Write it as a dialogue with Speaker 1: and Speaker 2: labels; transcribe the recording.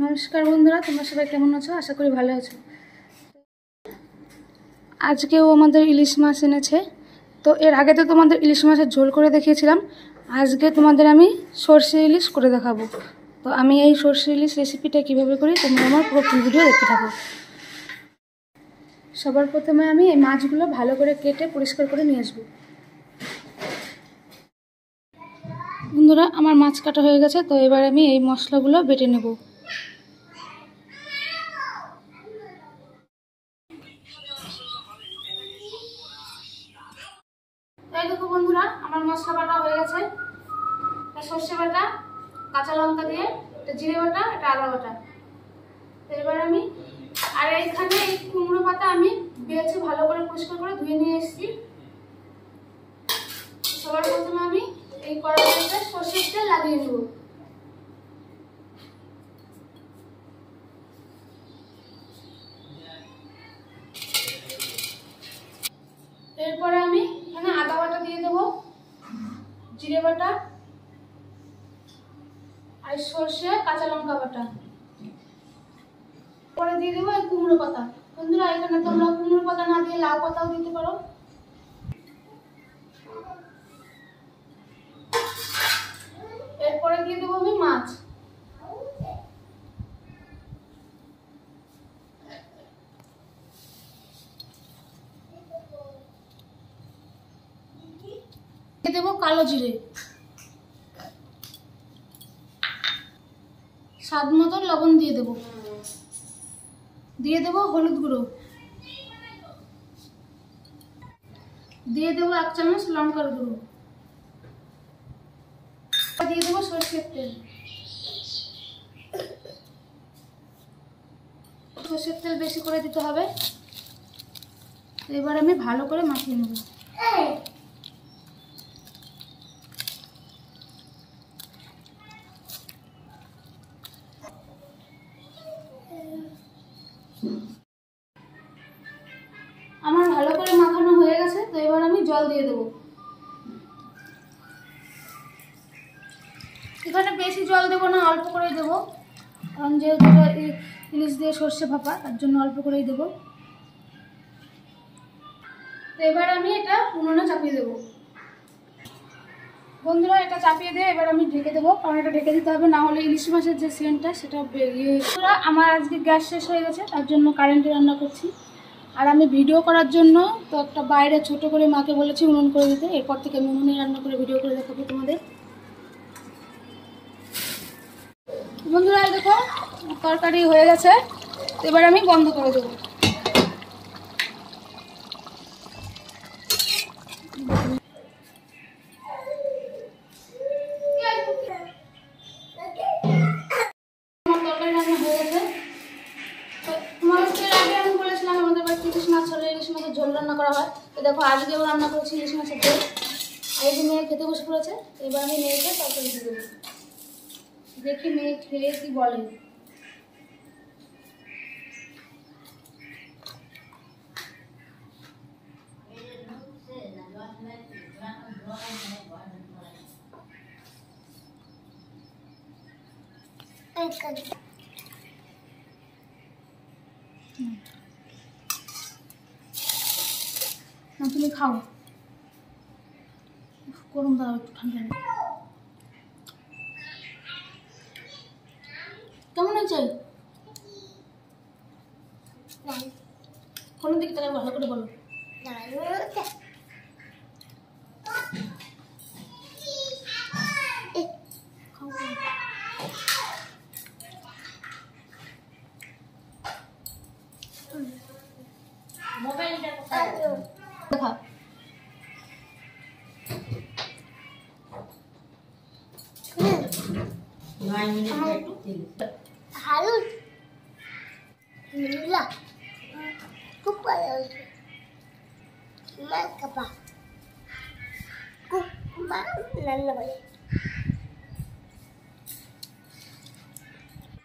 Speaker 1: নমস্কার বন্ধুরা, তোমরা সবাই কেমন আছো? আশা করি ভালো আছো। আজকেও আমাদের ইলিশ মাছ এনেছে। তো এর আগে তো তোমাদের ইলিশ মাছের ঝোল করে দেখিয়েছিলাম। আজকে তোমাদের আমি সর্ষে ইলিশ করে দেখাবো। তো আমি এই সর্ষে ইলিশ রেসিপিটা কীভাবে করি তোমরা আমার পুরো ফুল ভিডিও দেখতে থাকো। সবার প্রথমে আমি এই মাছগুলো ভালো করে কেটে পরিষ্কার করে নিয়ে আসবো। বন্ধুরা, আমার মাছ কাটা হয়ে গেছে। তো এবার আমি এই মশলাগুলো বেটে নেব। এই দেখো বন্ধুরা, আমার মশলা বাটা হয়ে গেছে। সর্ষে বাটা, কাঁচা লঙ্কা দিয়ে, এটা জিরে বাটা, এটা আদা বাটা। এবার আমি এইখানে এই কুমড়ো পাতা আমি বেছে ভালো করে পরিষ্কার করে ধুয়ে নিয়ে এসেছি। সবার প্রথমে আমি এই কড়াইতে সর্ষের তেল লাগিয়ে নেব। এরপরে আমি এখানে আদা বাটা দিয়ে দেবো, জিরে বাটা আর সর্ষে কাঁচা লঙ্কা বাটা। পরে দিয়ে দেবো এই কুমড়ো পাতা। বন্ধুরা, এখানে তোমরা কুমড়ো পাতা না দিয়ে লাউ পাতাও দিতে পারো। এরপরে দিয়ে দেবো আমি মাছ। দিয়ে দেবো কালো জিরে, স্বাদ মতো লবণ দিয়ে দেবো, দিয়ে দেবো হলুদ গুঁড়ো, দিয়ে দেবো 1 চামচ লঙ্কার গুঁড়ো, দিয়ে দেবো সরষের তেল। সরষের তেল বেশি করে দিতে হবে। এবার আমি ভালো করে মাখিয়ে নেব। আমার ভালো করে মাখানো হয়ে গেছে। তো এবার আমি জল দিয়ে দেবো। এখানে বেশি জল দেবো না, অল্প করেই দেবো, কারণ যেহেতু ইলিশ দিয়ে সর্ষে ভাপা, তার জন্য অল্প করেই দেবো। তো এবার আমি এটা উনুনে চাপিয়ে দেবো। বন্ধুরা, এটা চাপিয়ে দিয়ে এবার আমি ঢেকে দেবো, কারণ এটা ঢেকে দিতে হবে, না হলে ইলিশ মাছের যে সেন্টটা সেটা বেরিয়ে। বন্ধুরা, আমার আজকে গ্যাস শেষ হয়ে গেছে, তার জন্য কারেন্টে রান্না করছি। আর আমি ভিডিও করার জন্য তো একটা বাইরে ছোট করে মাকে বলেছি উনুন করে দিতে। এরপর থেকে আমি উনুনে রান্না করে ভিডিও করে দেখাবো তোমাদের। বন্ধুরা, দেখো তরকারি হয়ে গেছে। তো এবার আমি বন্ধ করে দেবো। আমার তরকারি রান্না হয়ে গেছে। তো তোমাদেরকে আগে আমি বলেছিলাম আমাদের বাড়িতে ইলিশ মাছ হলে ইলিশ মাছের ঝোল রান্না করা হয়। তো দেখো আজকেও রান্না করেছি ইলিশ মাছের ঝোল। আর এই যে মেয়ে খেতে বসে পড়েছে। এবার আমি মেয়েকে তরকারি দিয়ে দেবো। দেখি মেয়ে খেয়ে কি বলে। না, তুমি খাও, গরম দাও, একটু ঠান্ডা নেই। কেমন হয়েছে? কোনো দিকে তাহলে ভালো করে বলো। দেখা
Speaker 2: ভালো খুব ভালো মাছ খাবা খুব রান্না করে